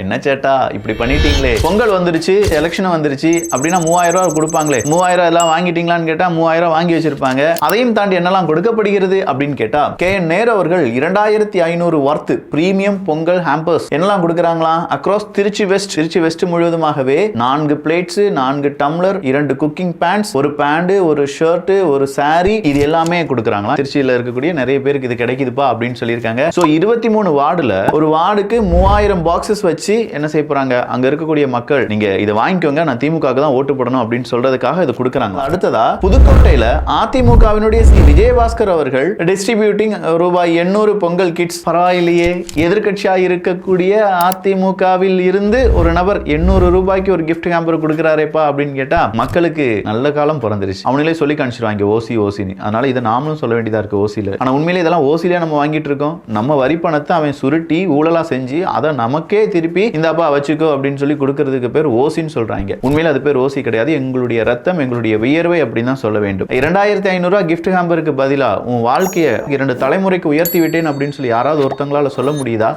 என்ன சேட்டா இப்படி பண்ணிட்டீங்களே, பொங்கல் வந்துருச்சு, எலெக்ஷன் வந்துருச்சு அப்படின்னா 3000 ரூபாய் கொடுப்பாங்களே, 3000 எல்லாம் வாங்கிட்டீங்களான்னு கேட்டா 3000 வாங்கி வச்சிருப்பாங்க. அதையும் தாண்டி என்னெல்லாம் கொடுக்கப்படுகிறது அப்படின்னு கேட்டா கே.என். நேரு அவர்கள் 2500 வர்த் பிரீமியம் பொங்கல் ஹாம்பர்ஸ் என்னெல்லாம் கொடுக்குறாங்களா அக்ராஸ் திருச்சி வெஸ்ட் முழுவதுமாகவே 4 பிளேட்ஸ், 4 டம்ளர், 2 குக்கிங் பேன்ஸ், ஒரு பேண்ட், ஒரு ஷர்ட், ஒரு சாரி, இது எல்லாமே கொடுக்குறாங்களா. திருச்சியில இருக்கக்கூடிய நிறைய பேருக்கு இது கிடைக்குதுப்பா அப்படின்னு சொல்லியிருக்காங்க. சோ 23 வார்டுல ஒரு வார்டுக்கு 3000 பாக்ஸஸ் வச்சு என்ன செய்ய போறாங்க, அங்க இருக்கக்கூடிய மக்கள் நீங்க இதை வாங்கிக்கோங்க, நான் திமுகவுக்கு தான் ஓட்டு போடணும் அப்படின்னு சொல்றதுக்காக இது கொடுக்குறாங்க. அடுத்ததா புதுக்கோட்டையில அதிமுகவினுடைய விஜயபாஸ்கர் அவர்கள் டிஸ்ட்ரிபியூட்டிங் ரூபாய் 800 பொங்கல் கிட்ஸ். பரவாயில்லையே, எதிர்கட்சியா இருக்கக்கூடிய அதிமுகவில் இருந்து ஒரு நபர் 800 ரூபாய்க்கு ஒரு கிஃப்ட் ஹாம்பர் கொடுக்குறாரேப்பா அப்படின்னு கேட்டா மக்களுக்கு நல்ல காலம் பிறந்துருச்சு. அவங்களே சொல்லி காமிச்சிருவாங்க ஓசின்னு. அதனால இதை நாமளும் சொல்ல வேண்டியதா இருக்கு ஓசில. ஆனா உண்மையிலே இதெல்லாம் ஓசில நம்ம வாங்கிட்டு இருக்கோம். நம்ம வரி பணத்தை அவன் சுருட்டி ஊழலா செஞ்சு அதை நமக்கே திருப்பி இந்தாப்பா வச்சுக்கோ அப்படின்னு சொல்லி கொடுக்கிறதுக்கு பேர் ஓசின்னு சொல்றாங்க. உண்மையில அது பேர் ஓசி கிடையாது. எங்களுடைய ரத்தம், எங்களுடைய வியர்வை அப்படின்னு தான் சொல்ல வேண்டும். 2500 ரூபாய் கிஃப்ட் ஹாம்பருக்கு பதிலா உன் வாழ்க்கையை 2 தலைமுறைக்கு உயர்த்தி விட்டேன் அப்படின்னு சொல்லி யாராவது ஒருத்தங்களால சொல்ல முடியுதா?